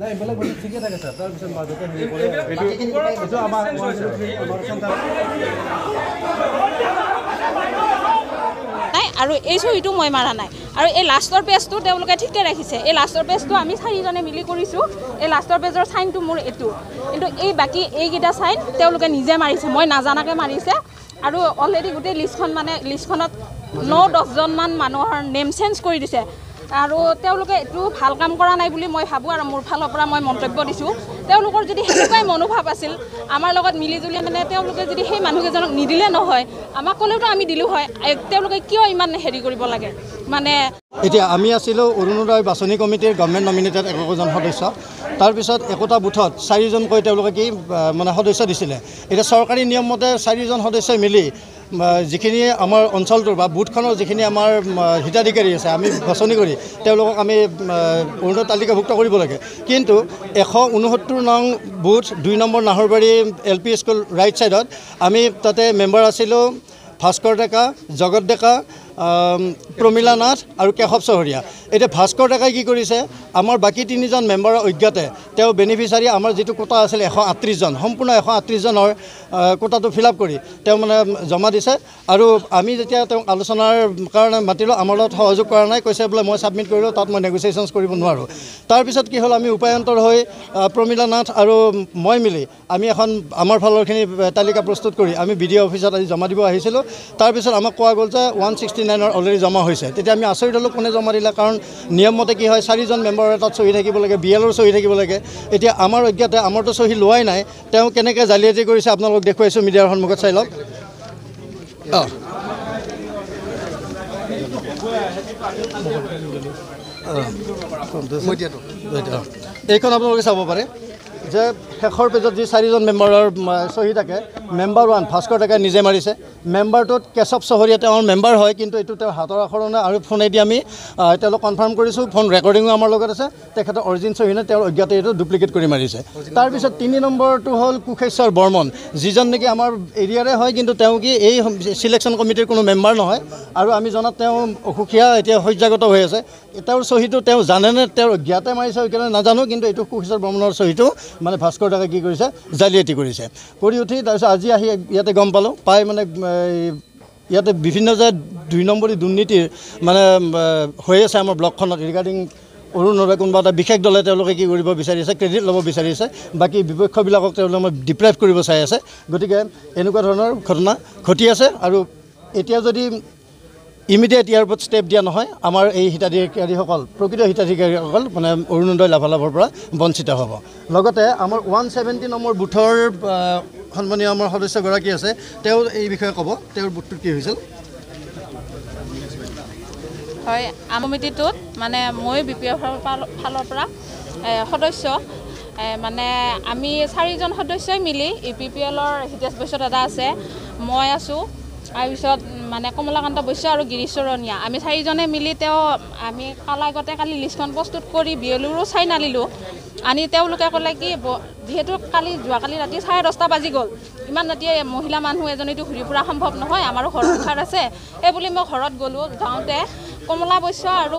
নাই বেলেগ বস্তু ঠিকে থাকে স্যাৰ তাৰপিছত মাজতে হেৰি কৰে এইটো আমাৰ নাই আৰু এই ছহিটো মই মাৰা নাই আৰু এই লাষ্টৰ পেজটো তেওঁলোকে ঠিকে ৰাখিছে এই লাষ্টৰ পেজটো আমি চাৰিজনে মিলি কৰিছোঁ এই লাষ্টৰ পেজৰ চাইনটো মোৰ এইটো কিন্তু এই বাকী এইকেইটা চাইন তেওঁলোকে নিজে মাৰিছে মই নাজানাকৈ মাৰিছে আৰু অলৰেডি গোটেই লিষ্টখনত 9-10জন মান মানুহৰ নেম চেঞ্জ কৰি দিছে আৰু তেওঁলোকে এইটো ভাল কাম কৰা নাই বুলি মই ভাবোঁ আৰু মোৰ ফালৰ পৰা মই মন্তব্য দিছোঁ তেওঁলোকৰ যদি সেনেকুৱাই মনোভাৱ আছিল আমাৰ লগত মিলিজুলি মানে তেওঁলোকে যদি সেই মানুহকেইজনক নিদিলে নহয় আমাক ক'লেওতো আমি দিলোঁ হয় তেওঁলোকে কিয় ইমান হেৰি কৰিব লাগে মানে এতিয়া আমি আছিলোঁ অৰুণোদয় বাছনি কমিটিৰ গভৰ্ণমেণ্ট নমিনেটেড 11জন সদস্য তাৰপিছত একোটা বুথত 4জনকৈ তেওঁলোকে কি মানে সদস্য দিছিলে এতিয়া চৰকাৰী নিয়ম মতে 4জন সদস্যই মিলি যিখিনি আমাৰ অঞ্চলটোৰ বা বুথখনৰ যিখিনি আমাৰ হিতাধিকাৰী আছে আমি বাছনি কৰি তেওঁলোকক আমি অৰুণোদয় তালিকাভুক্ত কৰিব লাগে কিন্তু 169 নং booth 2 number Naharbari LP school right ছাইডত আমি তাতে মেম্বাৰ আছিলোঁ ভাস্কৰ ডেকা জগত ডেকা প্ৰমিলা নাথ আৰু কেশৱ চহৰীয়া এতিয়া ভাস্কৰ ডেকাই কি কৰিছে আমাৰ বাকী 3জন মেম্বাৰৰ অজ্ঞাতে তেওঁ বেনিফিচাৰী আমাৰ যিটো কোটা আছিল 138জন সম্পূৰ্ণ 138জনৰ কোটাটো ফিল আপ কৰি তেওঁ মানে জমা দিছে আৰু আমি যেতিয়া তেওঁক আলোচনাৰ কাৰণে মাতিলোঁ আমাৰ লগত সহযোগ কৰা নাই কৈছে বোলে মই ছাবমিট কৰিলোঁ তাত মই নেগচিয়েশ্যনছ কৰিব নোৱাৰোঁ তাৰপিছত কি হ'ল আমি উপায়ন্তৰ হৈ প্ৰমিলা নাথ আৰু মই মিলি আমি এখন আমাৰ ফালৰখিনি তালিকা প্ৰস্তুত কৰি আমি BDO অফিচত আজি জমা দিব আহিছিলোঁ তাৰপিছত আমাক কোৱা গ'ল যে 169ৰ অলৰেডি জমা হৈছে তেতিয়া আমি আচৰিত হ'লোঁ কোনে জমা দিলে কাৰণ নিয়ম মতে কি হয় 4জন মেম্বাৰৰ তাত চহী থাকিব লাগে BLৰ চহী থাকিব লাগে এতিয়া আমাৰ অজ্ঞাতে আমাৰতো চহী লোৱাই নাই তেওঁ কেনেকৈ জালিয়াতি কৰিছে আপোনালোক দেখুৱাইছোঁ মিডিয়াৰ সন্মুখত চাই লওক এইখন আপোনালোকে চাব পাৰে যে শেষৰ পেজত যি 4জন মেম্বাৰৰ চহী থাকে মেম্বাৰ 1 ভাস্কৰ ডেকাই নিজে মাৰিছে মেম্বাৰটোত কেশৱ চহৰীয়া তেওঁৰ মেম্বাৰ হয় কিন্তু এইটো তেওঁৰ হাতৰ আখৰো নাই আৰু ফোনেদি আমি তেওঁলোক কনফাৰ্ম কৰিছোঁ ফোন ৰেকৰ্ডিঙো আমাৰ লগত আছে তেখেতৰ অৰিজিন চহী নাই তেওঁৰ অজ্ঞাতে এইটো ডুপ্লিকেট কৰি মাৰিছে তাৰপিছত 3 নম্বৰটো হ'ল কুশেশ্বৰ বৰ্মন যিজন নেকি আমাৰ এৰিয়াৰে হয় কিন্তু তেওঁ কি এই চিলেকশ্যন কমিটিৰ কোনো মেম্বাৰ নহয় আৰু আমি জনাত তেওঁ অসুখীয়া এতিয়া শয্যাগত হৈ আছে তেওঁৰ চহীটো তেওঁ জানেনে তেওঁৰ অজ্ঞাতে মাৰিছে সেইকাৰণে নাজানো কিন্তু এইটো কুশেশ্বৰ বৰ্মনৰ চহীটো মানে ভাস্কৰ ডেকাই কি কৰিছে জালিয়াতি কৰিছে কৰি উঠি তাৰপিছত আজি আহি ইয়াতে গম পালোঁ পাই মানে ইয়াতে বিভিন্ন যে 2 নম্বৰী দুৰ্নীতিৰ মানে হৈ আছে আমাৰ ব্লকখনত ৰিগাৰ্ডিং অৰুণোদয় কোনোবা এটা বিশেষ দলে তেওঁলোকে কি কৰিব বিচাৰিছে ক্ৰেডিট ল'ব বিচাৰিছে বাকী বিপক্ষবিলাকক তেওঁলোকে ডিপ্ৰাইভ কৰিব চাই আছে গতিকে এনেকুৱা ধৰণৰ ঘটনা ঘটি আছে আৰু এতিয়া যদি ইমিডিয়েট ইয়াৰ ওপৰত ষ্টেপ দিয়া নহয় আমাৰ এই হিতাধিকাৰীসকল প্ৰকৃত হিতাধিকাৰীসকল মানে অৰুণোদয় লাভালাভৰ পৰা বঞ্চিত হ'ব লগতে আমাৰ 170 নম্বৰ বুথৰ সন্মানীয় আমাৰ সদস্যগৰাকী আছে তেওঁ এই বিষয়ে ক'ব তেওঁৰ বুথটোত কি হৈছিল হয় কমিটিটোত মানে মই BPF ফালৰ পৰা সদস্য মানে আমি 4জন সদস্যই মিলি EPPLৰ হিতেশ বৈশ্য দাদা আছে মই আছোঁ তাৰপিছত মানে কমলাকান্ত বৈশ্য আৰু গিৰীশ চৰণীয়া আমি 4জনে মিলি আমি কালি লিষ্টখন প্ৰস্তুত কৰি BLৰো চাইন আনিলোঁ আনি তেওঁলোকে ক'লে কি যিহেতু যোৱাকালি ৰাতি 10:30 বাজি গ'ল ইমান ৰাতি মহিলা মানুহ এজনীটো ঘূৰি ফুৰা সম্ভৱ নহয় আমাৰো ঘৰ সংসাৰ আছে এই বুলি মই ঘৰত গ'লোঁ যাওঁতে কমলা বৈশ্য আৰু